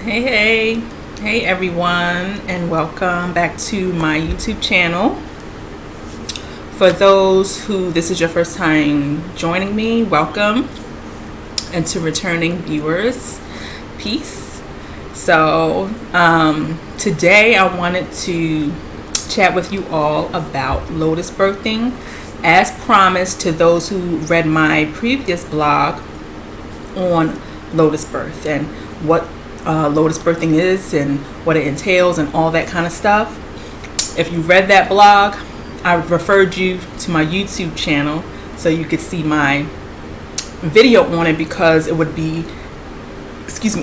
Hey everyone, and welcome back to my YouTube channel. For those who this is your first time joining me, welcome, and to returning viewers, peace. So today I wanted to chat with you all about Lotus birthing, as promised to those who read my previous blog on Lotus birth and what Lotus birthing is and what it entails and all that kind of stuff. If you read that blog, I referred you to my YouTube channel so you could see my video on it, because it would be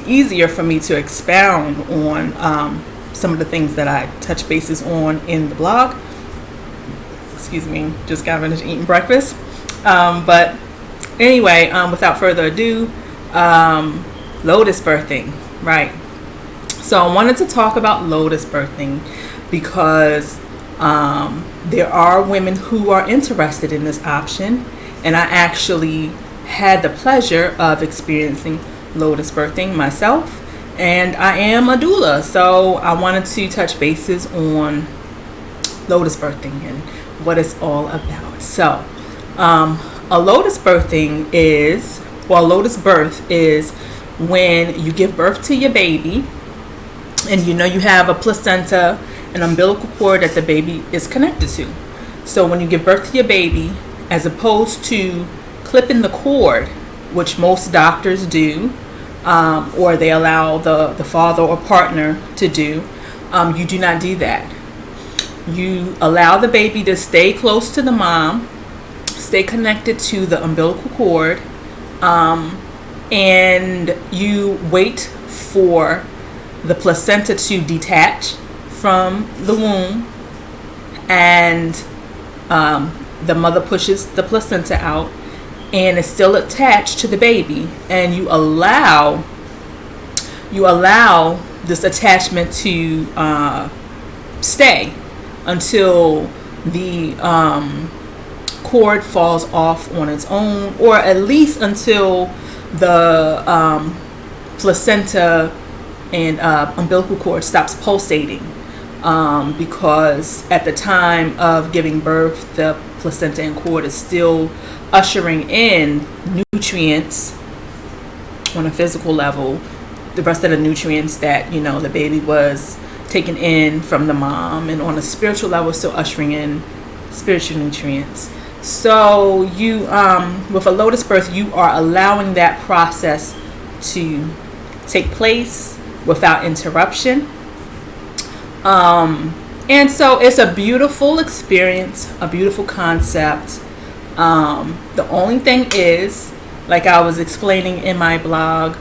easier for me to expound on some of the things that I touch bases on in the blog. Just got finished eating breakfast. But anyway, without further ado, Lotus birthing, right? So I wanted to talk about Lotus birthing because there are women who are interested in this option, and I actually had the pleasure of experiencing Lotus birthing myself, and I am a doula, so I wanted to touch bases on Lotus birthing and what it's all about. So a Lotus birthing is, Lotus birth is when you give birth to your baby and you have a placenta and umbilical cord that the baby is connected to. So when you give birth to your baby, as opposed to clipping the cord, which most doctors do, or they allow the father or partner to do, you do not do that. You allow the baby to stay close to the mom, stay connected to the umbilical cord, and you wait for the placenta to detach from the womb, and the mother pushes the placenta out and it's still attached to the baby, and you allow this attachment to stay until the cord falls off on its own, or at least until the placenta and umbilical cord stops pulsating, because at the time of giving birth, the placenta and cord is still ushering in nutrients on a physical level, the rest of the nutrients that the baby was taken in from the mom, and on a spiritual level still ushering in spiritual nutrients. So you with a Lotus birth, you are allowing that process to take place without interruption, and so it's a beautiful experience, a beautiful concept. The only thing is, like I was explaining in my blog,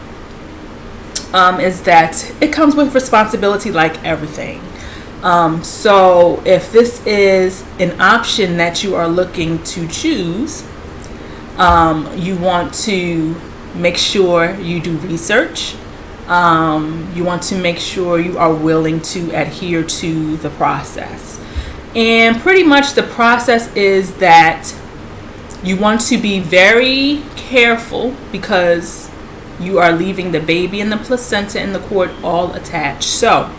is that it comes with responsibility like everything. So if this is an option that you are looking to choose, you want to make sure you do research. You want to make sure you are willing to adhere to the process. And pretty much the process is that you want to be very careful, because you are leaving the baby and the placenta and the cord all attached. So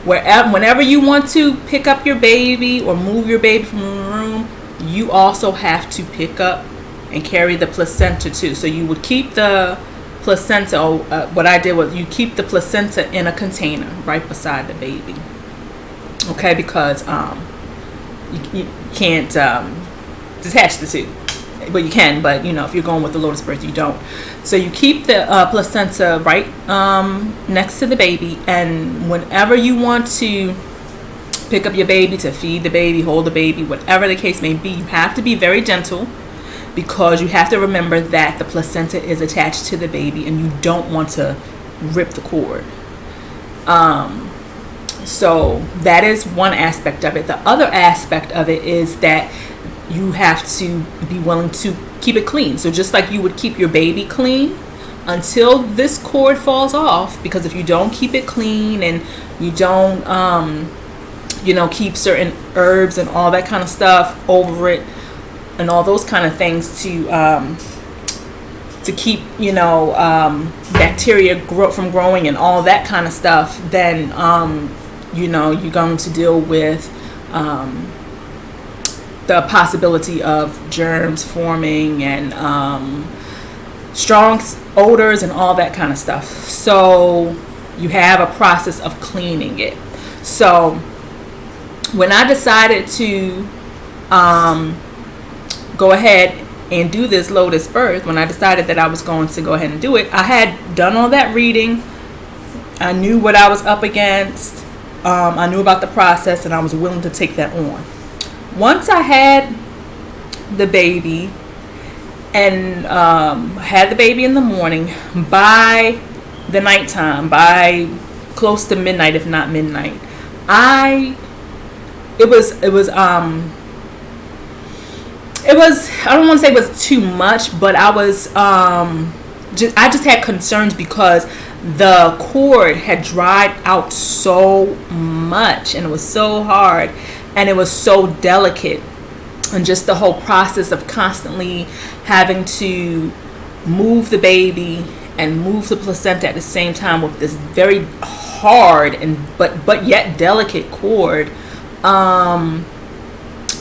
whenever you want to pick up your baby or move your baby from the room, you also have to pick up and carry the placenta too. So you would keep the placenta, what I did was you keep the placenta in a container right beside the baby. Okay, because you can't detach the two. Well, you can, but if you're going with the Lotus birth, you don't. So you keep the placenta right next to the baby, and whenever you want to pick up your baby to feed the baby, hold the baby, whatever the case may be, you have to be very gentle, because you have to remember that the placenta is attached to the baby and you don't want to rip the cord. So that is one aspect of it. The other aspect of it is that you have to be willing to keep it clean. So just like you would keep your baby clean until this cord falls off, because if you don't keep it clean and you don't keep certain herbs and all that kind of stuff over it and all those kind of things to to keep, bacteria from growing and all that kind of stuff, then you're going to deal with the possibility of germs forming and strong odors and all that kind of stuff. So you have a process of cleaning it. So when I decided to go ahead and do this Lotus birth, when I decided that I was going to go ahead and do it, I had done all that reading. I knew what I was up against. I knew about the process, and I was willing to take that on. Once I had the baby and had the baby in the morning, by the nighttime, by close to midnight, if not midnight, I don't want to say it was too much, but I just had concerns because the cord had dried out so much, and it was so hard, and it was so delicate, and just the whole process of constantly having to move the baby and move the placenta at the same time with this very hard and but yet delicate cord. I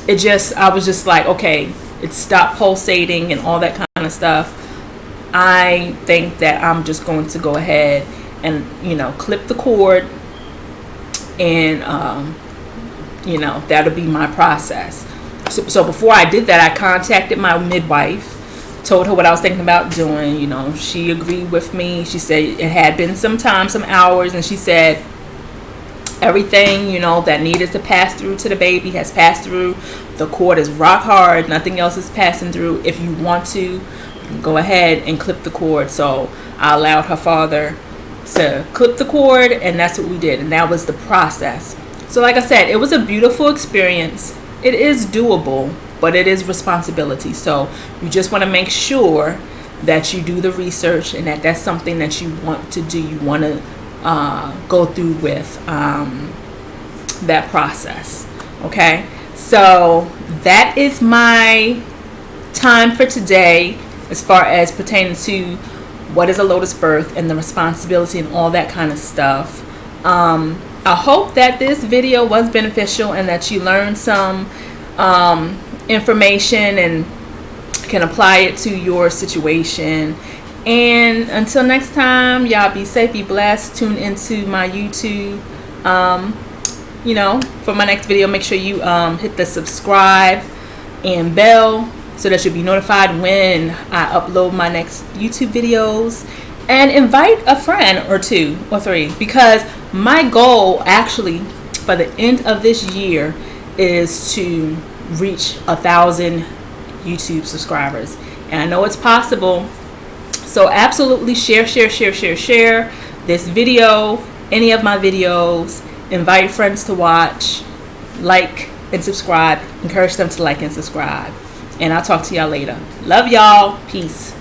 was just like, okay, it stopped pulsating and all that kind of stuff. I think that I'm just going to go ahead and clip the cord, and that'll be my process. So before I did that, I contacted my midwife, told her what I was thinking about doing. She agreed with me. She said it had been some hours, and she said everything that needed to pass through to the baby has passed through. The cord is rock hard. Nothing else is passing through. If you want to, go ahead and clip the cord. So I allowed her father to clip the cord, and that's what we did, and that was the process. So like I said, it was a beautiful experience. It is doable, but it is responsibility. So you just want to make sure that you do the research, and that's something that you want to do. You want to go through with that process. Okay, so that is my time for today, as far as pertaining to what is a Lotus birth and the responsibility and all that kind of stuff. I hope that this video was beneficial and that you learned some information and can apply it to your situation. And until next time, y'all be safe, be blessed. Tune into my YouTube. For my next video, make sure you hit the subscribe and bell so that you'll be notified when I upload my next YouTube videos. And invite a friend or 2 or 3, because my goal actually for the end of this year is to reach 1,000 YouTube subscribers. And I know it's possible. So absolutely share this video, any of my videos. Invite friends to watch, like and subscribe. Encourage them to like and subscribe. And I'll talk to y'all later. Love y'all. Peace.